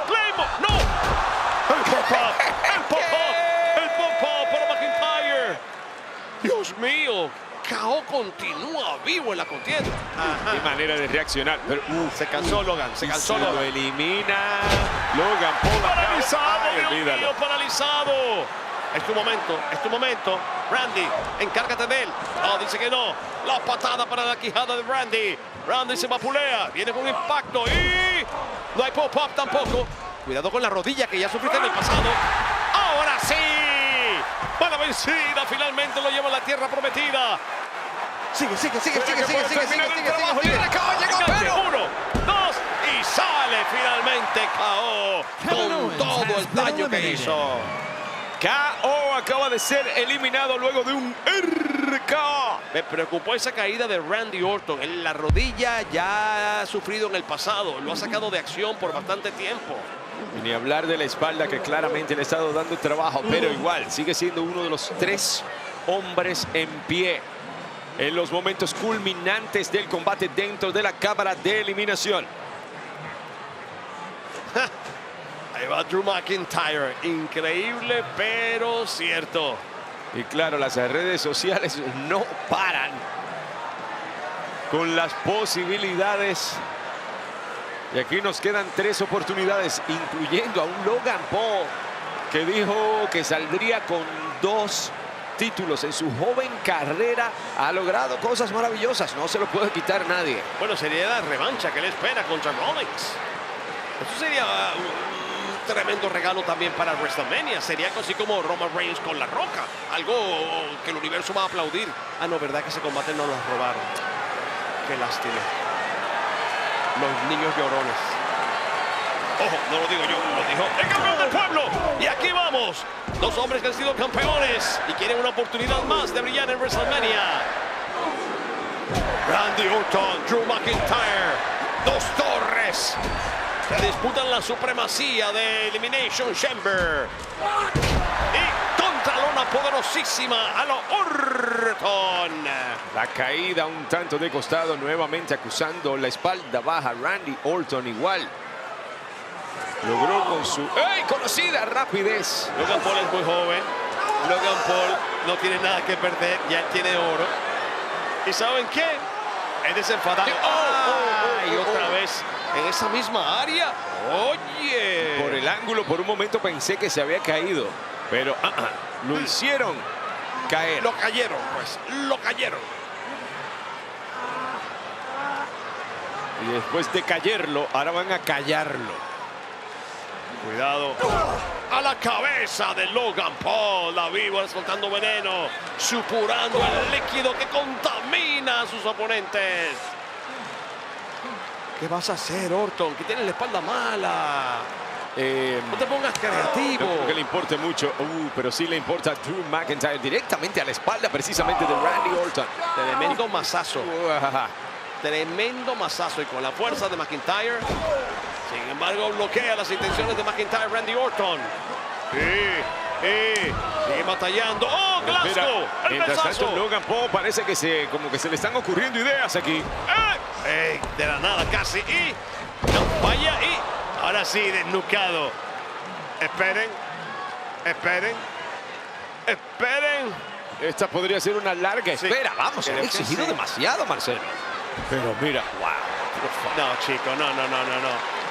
Claymore, no. El pop-up, el pop-up, el pop-up para McIntyre. Dios mío, KO continúa vivo en la contienda. Qué manera de reaccionar. Pero, se cansó Logan, se cansó lo Logan. elimina Logan Paul. Paralizado, Ay, Dios olvídalo. mío, paralizado. Es tu momento, es tu momento. Randy, encárgate de él. No, dice que no. La patada para la quijada de Randy. Randy se vapulea, viene con impacto y no hay pop-up tampoco. Cuidado con la rodilla que ya sufriste en el pasado. ¡Ahora sí! Para vencida, finalmente lo lleva a la tierra prometida. Sigue, sigue, sigue, sigue, sigue, sigue, sigue, sigue. Llegó, 1, 2 y sale finalmente KO con todo el daño que hizo. KO acaba de ser eliminado luego de un RKO. Me preocupó esa caída de Randy Orton. En la rodilla ya ha sufrido en el pasado. Lo ha sacado de acción por bastante tiempo. Y ni hablar de la espalda, que claramente le ha estado dando trabajo, pero igual sigue siendo uno de los 3 hombres en pie en los momentos culminantes del combate dentro de la cámara de eliminación. Ahí va Drew McIntyre. Increíble, pero cierto. Y claro, las redes sociales no paran con las posibilidades. Y aquí nos quedan 3 oportunidades, incluyendo a un Logan Paul que dijo que saldría con 2 títulos en su joven carrera. Ha logrado cosas maravillosas, no se lo puede quitar nadie. Bueno, sería la revancha que le espera contra Rollins. Eso sería un tremendo regalo también para WrestleMania. Sería así como Roman Reigns con La Roca. Algo que el universo va a aplaudir. Ah, no, verdad que ese combate no lo robaron. Qué lástima. Los niños llorones. Ojo, no lo digo yo, lo dijo el campeón del pueblo. Y aquí vamos. los dos hombres que han sido campeones y quieren una oportunidad más de brillar en WrestleMania. Randy Orton, Drew McIntyre, dos torres que disputan la supremacía de Elimination Chamber. Y contralona poderosísima a lo Orton. La caída un tanto de costado, nuevamente acusando la espalda baja. Randy Orton igual. Logró con su conocida rapidez. Logan Paul es muy joven. Logan Paul no tiene nada que perder. Ya tiene oro. ¿Y saben qué? Es desenfadado. Y otra vez en esa misma área. Oye. Por el ángulo, por un momento pensé que se había caído. Pero lo hicieron caer. Lo cayeron, pues. Lo cayeron. Y después de caerlo, ahora van a callarlo. Cuidado. A la cabeza de Logan Paul. La víbora soltando veneno. Supurando el líquido que contamina a sus oponentes. ¿Qué vas a hacer, Orton? Que tienes la espalda mala. No te pongas creativo. No creo que le importe mucho. Pero sí le importa a Drew McIntyre directamente a la espalda precisamente de Randy Orton. Tremendo mazazo. Tremendo mazazo. Y con la fuerza de McIntyre. Sin embargo, bloquea las intenciones de McIntyre, Randy Orton. Sigue batallando. ¡Oh, Glasgow! ¡El Mientras besazo! tanto, Logan Paul parece que como que se le están ocurriendo ideas aquí. De la nada casi. Y no falla. Y ahora sí, desnucado. Esperen. Esta podría ser una larga espera. Vamos, creo han que exigido sí. demasiado, Marcelo. Pero mira, wow. No, chico, no.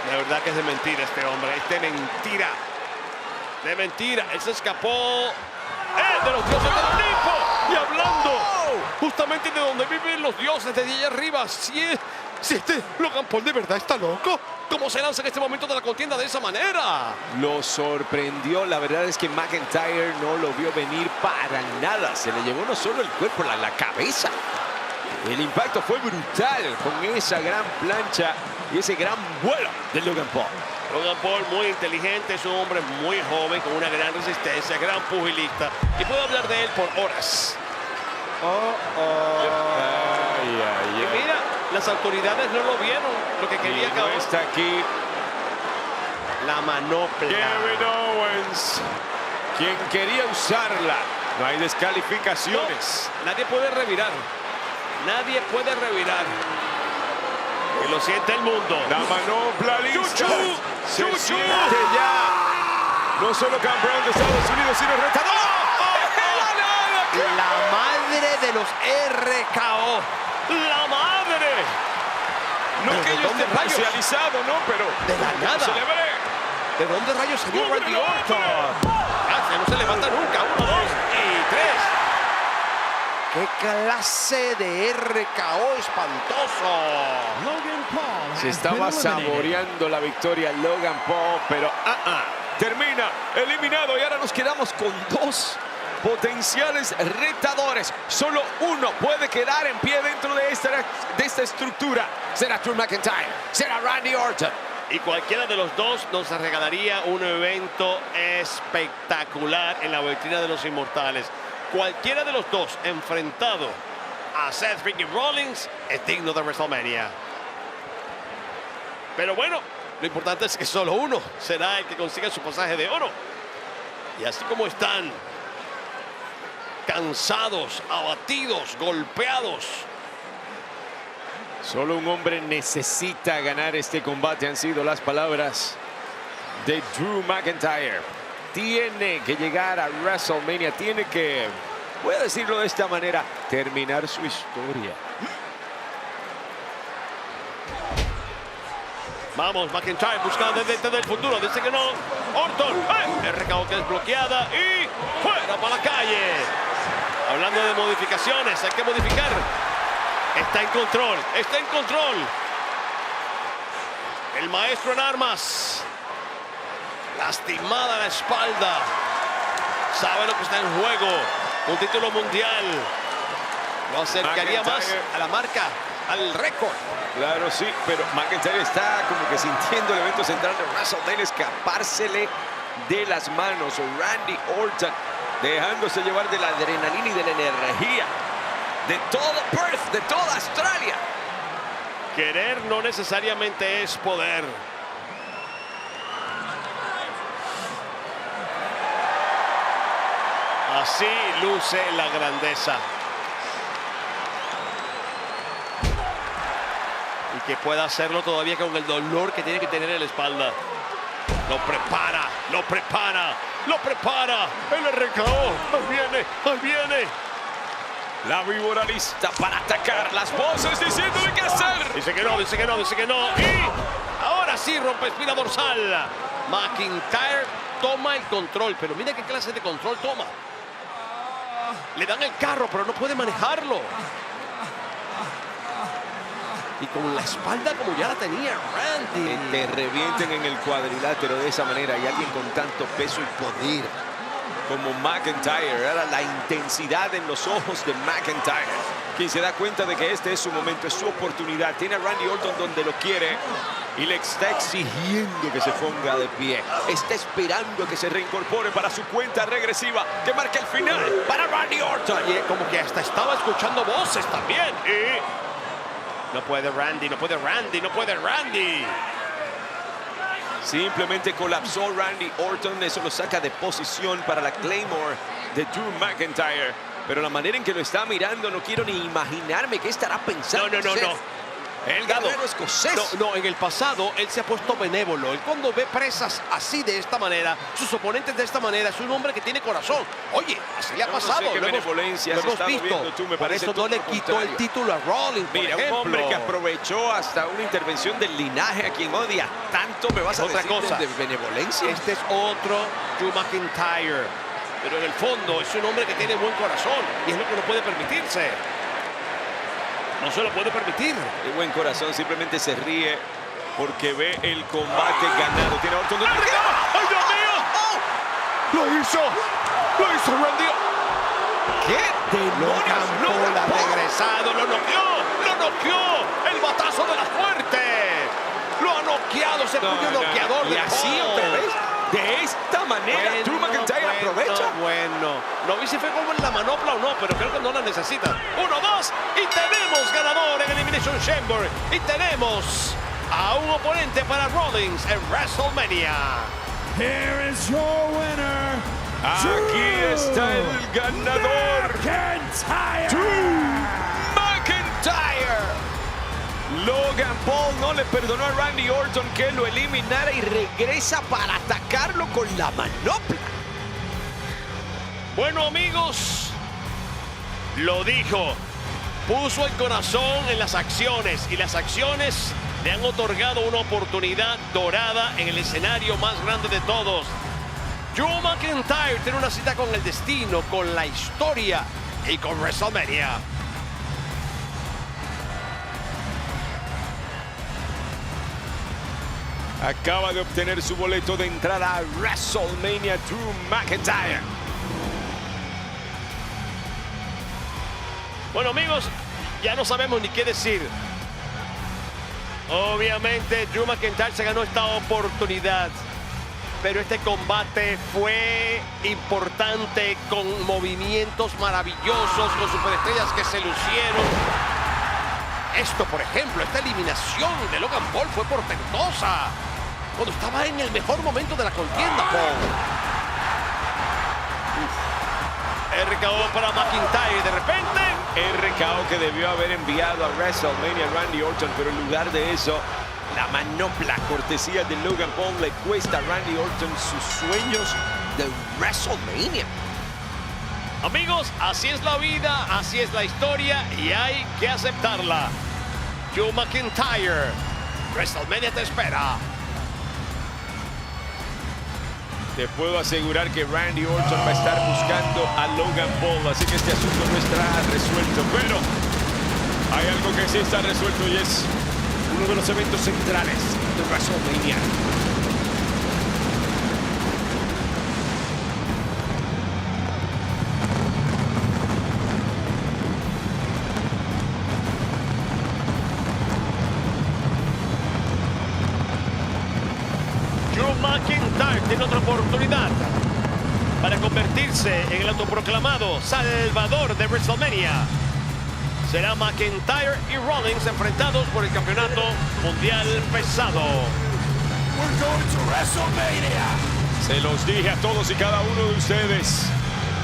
De verdad que es de mentira este hombre. Es de mentira. De mentira. Él se escapó. De los dioses del Olimpo. Y hablando justamente de donde viven los dioses, de allá arriba. Si este Logan Paul de verdad está loco. ¿Cómo se lanza en este momento de la contienda de esa manera? Lo sorprendió. La verdad es que McIntyre no lo vio venir para nada. Se le llevó no solo el cuerpo, la cabeza. El impacto fue brutal con esa gran plancha y ese gran vuelo de Logan Paul. Logan Paul muy inteligente, es un hombre muy joven, con una gran resistencia, gran pugilista. Y puedo hablar de él por horas. Y mira, las autoridades no lo vieron, lo que quería no acabar. está aquí La manopla. Kevin Owens, quien quería usarla. No hay descalificaciones. No, nadie puede revirar. Nadie puede revirar. Y lo siente el mundo. La manopla lista. Se Chuchu. siente ya. No solo campeón de Estados Unidos, sino retador. La madre de los RKO. La madre. No ¿Pero que de yo dónde esté rayos? parcializado, ¿no? Pero De la nada. celebré. ¿De dónde rayos salió ¡Hombre, Randy no, Orton? No se levanta nunca. 1, 2 y 3. ¡Qué clase de RKO espantoso! Logan Paul Se has estaba been eliminated. saboreando la victoria Logan Paul, pero termina eliminado y ahora nos quedamos con dos potenciales retadores. Solo uno puede quedar en pie dentro de esta estructura. Será Drew McIntyre, será Randy Orton. Y cualquiera de los dos nos regalaría un evento espectacular en la vitrina de los inmortales. Cualquiera de los dos enfrentado a Seth freaking Rollins es digno de WrestleMania. Pero bueno, lo importante es que solo uno será el que consiga su pasaje de oro. Y así como están cansados, abatidos, golpeados, Solo un hombre necesita ganar este combate, han sido las palabras de Drew McIntyre. Tiene que llegar a WrestleMania, tiene que, voy a decirlo de esta manera, terminar su historia. vamos, McIntyre buscando desde el futuro, dice que no, Orton, RKO que es bloqueada y fuera para la calle. Hablando de modificaciones, hay que modificar. Está en control, está en control. El maestro en armas. Lastimada la espalda. Sabe lo que está en juego. Un título mundial. Lo acercaría más a la marca, al récord. Claro, sí, pero McIntyre está como que sintiendo el evento central de WrestleMania escapársele de las manos. Randy Orton dejándose llevar de la adrenalina y de la energía de todo Perth, de toda Australia. Querer no necesariamente es poder. Así luce la grandeza. Y que pueda hacerlo todavía con el dolor que tiene que tener en la espalda. Lo prepara, lo prepara, lo prepara. El RKO, ahí viene, ahí viene. La víbora lista para atacar. Las voces diciéndole qué hacer. Dice que no, dice que no, dice que no. Y ahora sí rompe espina dorsal. McIntyre toma el control, pero mira qué clase de control toma. Le dan el carro, pero no puede manejarlo. Y con la espalda como ya la tenía Randy. Que te revienten en el cuadrilátero de esa manera y alguien con tanto peso y poder como McIntyre. Era la intensidad en los ojos de McIntyre, quien se da cuenta de que este es su momento, es su oportunidad. Tiene a Randy Orton donde lo quiere y le está exigiendo que se ponga de pie. Está esperando que se reincorpore para su cuenta regresiva que marca el final para Randy Orton. Y como que hasta estaba escuchando voces también. Y no puede Randy, no puede Randy, no puede Randy. Simplemente colapsó Randy Orton. Eso lo saca de posición para la Claymore de Drew McIntyre. Pero la manera en que lo está mirando, no quiero ni imaginarme qué estará pensando. No. El guerrero escocés. No, en el pasado él se ha puesto benévolo. Él cuando ve presas así de esta manera, sus oponentes de esta manera, es un hombre que tiene corazón. Oye, así le ha pasado. No sé qué benevolencia has estado viendo tú, me Por parece eso no le quitó el título a Rollins, por Mira, ejemplo. un hombre que aprovechó hasta una intervención del linaje a quien odia tanto. Me vas a Otra decir cosa de benevolencia. Este es otro Drew McIntyre. Pero en el fondo es un hombre que tiene buen corazón y es lo que no puede permitirse. No se lo puede permitir. De buen corazón, simplemente se ríe porque ve el combate ganado. Tiene a Orton. ¡Ay, Dios mío! ¡Lo hizo! ¡Lo hizo Randy! ¿Qué demonios? Logan Paul ha regresado, lo noqueó, el batazo de la suerte. Lo ha noqueado, ese puño noqueador Y de así Paul. otra vez, de esta manera, Drew McIntyre aprovecha. Bueno, no vi si fue como en la manopla o no, pero creo que no la necesita. 1, 2, y tenemos ganador en Elimination Chamber. Y tenemos a un oponente para Rollins en WrestleMania. Here is your winner. Aquí está el ganador. McIntyre. McIntyre. Logan Paul no le perdonó a Randy Orton que lo eliminara y regresa para atacarlo con la manopla. Bueno, amigos, lo dijo. Puso el corazón en las acciones y las acciones le han otorgado una oportunidad dorada en el escenario más grande de todos. Drew McIntyre tiene una cita con el destino, con la historia y con WrestleMania. Acaba de obtener su boleto de entrada a WrestleMania, Drew McIntyre. Bueno, amigos, ya no sabemos ni qué decir. Obviamente, Drew McIntyre se ganó esta oportunidad. Pero este combate fue importante, con movimientos maravillosos, con superestrellas que se lucieron. Esto, por ejemplo, esta eliminación de Logan Paul fue portentosa. Cuando estaba en el mejor momento de la contienda, Paul. RKO para McIntyre, de repente. RKO que debió haber enviado a WrestleMania Randy Orton, pero en lugar de eso, la manopla cortesía de Logan Paul le cuesta a Randy Orton sus sueños de WrestleMania. Amigos, así es la vida, así es la historia y hay que aceptarla. Drew McIntyre, WrestleMania te espera. Te puedo asegurar que Randy Orton va a estar buscando a Logan Paul, así que este asunto no estará resuelto, pero hay algo que sí está resuelto y es uno de los eventos centrales de WrestleMania. Drew McIntyre tiene otra oportunidad. oportunidad para convertirse en el autoproclamado Salvador de WrestleMania. Será McIntyre y Rollins enfrentados por el campeonato mundial pesado. We're going to WrestleMania. Se los dije a todos y cada uno de ustedes.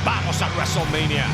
Vamos a WrestleMania.